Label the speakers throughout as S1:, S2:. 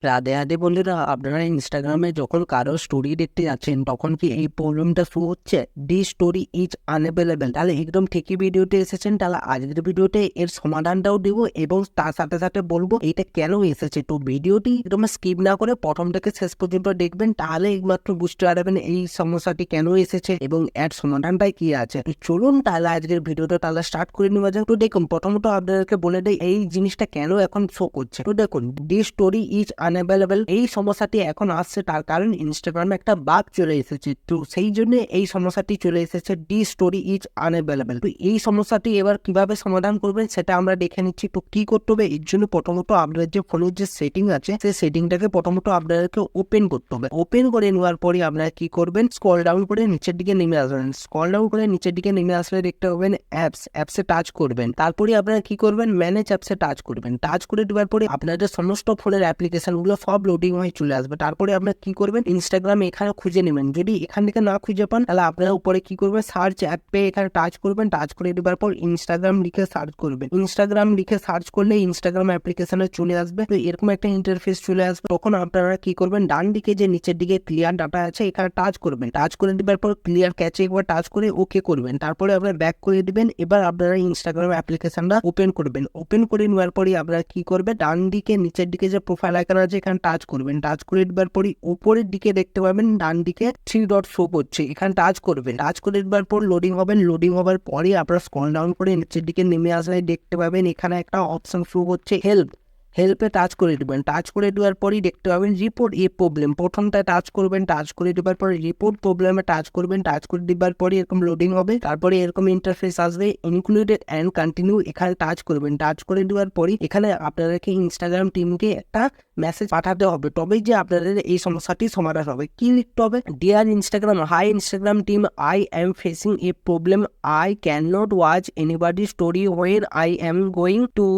S1: রাধে রাধে বন্ধুরা, আপনারা ইনস্টাগ্রামে যখন কারো স্টোরি দেখতে যাচ্ছেন তখন কি এই প্রবলেমটা শো হচ্ছে? The story is unavailable. তাহলে একদম ঠিকই ভিডিওতে এসেছেন। তাহলে আজকের ভিডিওতে এর সমাধানটাও দিব এবং তার সাথে সাথে বলবো এটা কেন এসেছে। তো ভিডিওটি একদম স্কিপ না করে প্রথম থেকে শেষ পর্যন্ত দেখবেন, তাহলে একমাত্র বুঝতে পারবেন এই সমস্যাটি কেন এসেছে এবং এর সমাধানটাই কি আছে। তো চলুন তাহলে আজকের ভিডিওটা তাহলে স্টার্ট করে নেওয়া যাক। তো দেখুন, প্রথমত আপনাদেরকে বলে দেয় এই জিনিসটা কেন এখন শো করছে। তো দেখুন, দি স্টোরি ইজ আনঅ্যাভেলেবল এই সমস্যাটি এখন আসছে তার কারণ ইনস্টাগ্রামে একটা বাগ চলে এসেছে। তো সেই জন্য এই সমস্যাটি চলে এসেছে, দি স্টোরি ইজ আনঅ্যাভেলেবল। তো এই সমস্যাটি এবার কিভাবে সমাধান করবেন সেটা আমরা দেখে নিচ্ছি। তো কি করতে হবে, এর জন্য প্রথমত আপনাদের যে ফোনের যে সেটিং আছে সেই সেটিংটাকে প্রথমত আপনাদেরকে ওপেন করতে হবে। ওপেন করে নেওয়ার পরে আপনারা কি করবেন, স্ক্রল ডাউন করে নিচের দিকে নেমে আসবেন। স্ক্রল ডাউন করে নিচের দিকে নেমে আসলে দেখতে পাবেন অ্যাপসে টাচ করবেন। তারপরে আপনারা কি করবেন, ম্যানেজ অ্যাপসে টাচ করবেন। টাচ করে দেওয়ার পরে আপনাদের সমস্ত ফোনের অ্যাপ্লিকেশন গুলো সব লোডিং হয়ে চলে আসবে। তারপরে আপনারা কি করবেন, ইনস্টাগ্রাম এখানে খুঁজে নেবেন। যদি এখান থেকে না খুঁজে পান তাহলে আপনারা উপরে কি করবেন, সার্চ অ্যাপে এখানে টাচ করবেন। টাচ করে দেওয়ার পর ইনস্টাগ্রাম লিখে সার্চ করবেন। ইনস্টাগ্রাম লিখে সার্চ করলে ইনস্টাগ্রাম অ্যাপ্লিকেশনে চলে আসবে। তো এরকম একটা ইন্টারফেস চলে আসবে। তখন আপনারা কি করবেন, ডান দিকে যে নিচের দিকে ক্লিয়ার ডাটা আছে এখানে টাচ করবেন। টাচ করে দেওয়ার পর ক্লিয়ার ক্যাচে একবার টাচ করে ওকে করবেন। তারপরে আপনারা ব্যাক করে দিবেন। এবার আপনারা ইনস্টাগ্রাম অ্যাপ্লিকেশনটা ওপেন করবেন। ওপেন করে নেওয়ার পরে আপনারা কি করবেন, ডান দিকে নিচের দিকে যে প্রোফাইল আইকন আছে এখানে টাচ করবেন। টাচ করে দেওয়ার পরে উপরের দিকে দেখতে পাবেন ডান দিকে 3 ডট শো করছে, এখানে টাচ করবেন। টাচ করে দেওয়ার পর লোডিং হবেন। লোডিং হওয়ার পরে আপনারা স্ক্রল ডাউন করে নিচের দিকে নেমে আসলে দেখতে পাবেন এখানে একটা অপশন শো করছে হেল্পে টাচ করে দেবেন। টাচ করে দেওয়ার পরই দেখতে পাবেন রিপোর্ট এ প্রবলেম। প্রথমটা টাচ করবেন। টাচ করে দেওয়ার পরে রিপোর্ট প্রবলেমে টাচ করবেন। টাচ করে দেওয়ার পরে এরকম লোডিং হবে। তারপরে এরকম ইন্টারফেস আসবে, ইনক্লুডেড অ্যান্ড কন্টিনিউ, এখানে টাচ করবেন। টাচ করে দেওয়ার পরে এখানে আপনাদেরকে ইনস্টাগ্রাম টিমকে একটা মেসেজ পাঠাতে হবে, তবেই যে আপনাদের এই সমস্যাটি সমাধান হবে। কি লিখতে হবে, dear Instagram, hi Instagram team, I am facing a problem. I can not watch anybody story when I am going to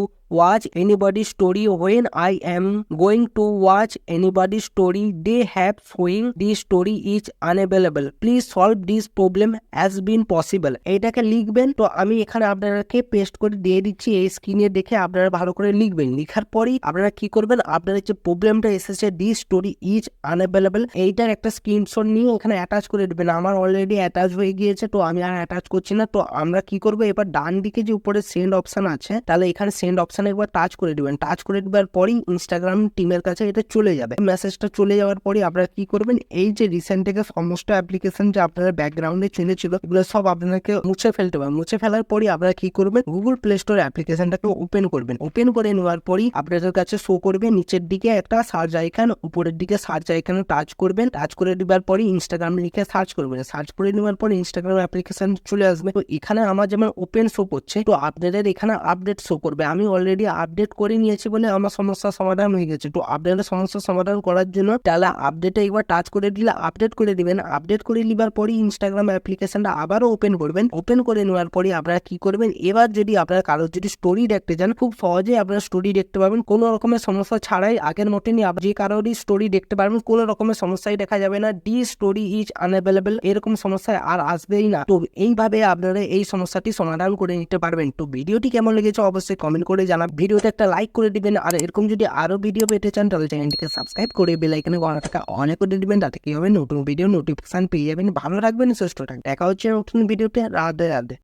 S1: watch anybody's story. When I am going to watch anybody's story, they have showing this story is unavailable. Please solve this problem as been possible. এইটাকে লিখবেন। তো আমি এখানে আপনাদেরকে paste করে দিয়ে দিচ্ছি, এই স্ক্রিনে দেখে আপনারা ভালো করে লিখবেন। লিখার পরেই আপনারা কি করবেন, আপনাদের যে প্রবলেমটা এসেছে দি স্টোরি ইজ আনঅ্যাভেলেবল এইটার একটা স্ক্রিনশট নিয়ে এখানে অ্যাটাচ করে দেবেন। আমার অলরেডি অ্যাটাচ হয়ে গিয়েছে, তো আমি আর অ্যাটাচ করছি না। তো আমরা কি করবো, এবার ডান দিকে যে উপরে সেন্ড অপশন আছে তাহলে এখানে সেন্ড অপশন একবার টাচ করে দিবেন। টাচ করে দেওয়ার পরেই ইনস্টাগ্রাম টিমের কাছে এটা চলে যাবে। মেসেজটা চলে যাওয়ার পরে আপনারা কি করবেন, এই যে রিসেন্ট থেকে সমস্ত অ্যাপ্লিকেশন যে আপনারা ব্যাকগ্রাউন্ডে চলেছিল এগুলো সব আপনাকে মুছে ফেলতে হবে। মুছে ফেলার পরে আপনারা কি করবেন, গুগল প্লে স্টোর অ্যাপ্লিকেশনটাকে ওপেন করবেন। ওপেন করে নেওয়ার পরেই আপনাদের কাছে শো করবে নিচের দিকে একটা সার্চ আইকন, উপরের দিকে সার্চ আইকনে টাচ করবেন। টাচ করে দেওয়ার পরে ইনস্টাগ্রাম লিখে সার্চ করবেন। সার্চ করে নেওয়ার পরে ইনস্টাগ্রাম অ্যাপ্লিকেশন চলে আসবে। তো এখানে আমার যেমন ওপেন শো করছে, তো আপনাদের এখানে আপডেট শো করবে। আমি অলরেডি আপডেট করে নিয়েছি বলে আমার সমস্যার সমাধান হয়ে গেছে। তো আপনাদের সমস্যার সমাধান করার জন্য তাহলে আপডেটে একবার টাচ করে দিলে আপডেট করে দিবেন। আপডেট করে নেবার পরে ইনস্টাগ্রাম অ্যাপ্লিকেশনটা আবারও ওপেন করবেন। ওপেন করে নেওয়ার পরে আপনারা কি করবেন, এবার যদি আপনারা কারোর যদি স্টোরি দেখতে চান খুব সহজেই আপনারা স্টোরি দেখতে পাবেন কোনো রকমের সমস্যা ছাড়াই। আগের মতনই যে কারোরই স্টোরি দেখতে পারবেন, কোনো রকমের সমস্যাই দেখা যাবে না। দি স্টোরি ইজ আনঅ্যাভেলেবল এরকম সমস্যা আর আসবেই না। তো এইভাবে আপনারা এই সমস্যাটি সমাধান করে নিতে পারবেন। তো ভিডিওটি কেমন লেগেছে অবশ্যই কমেন্ট করে জানাবেন। ভিডিওতে একটা লাইক করে দিবেন। আর এরকম যদি আরো ভিডিও পেতে চান তাহলে চ্যানেলটিকে সাবস্ক্রাইব করে বেল আইকনে ঘন্টাটা অন করে দিবেন। তাতে কি হবে, নতুন ভিডিও নোটিফিকেশন পেয়ে যাবেন। ভালো রাখবেন, সুস্থ থাকবেন। দেখা হচ্ছে নতুন ভিডিওতে। রাধে রাধে।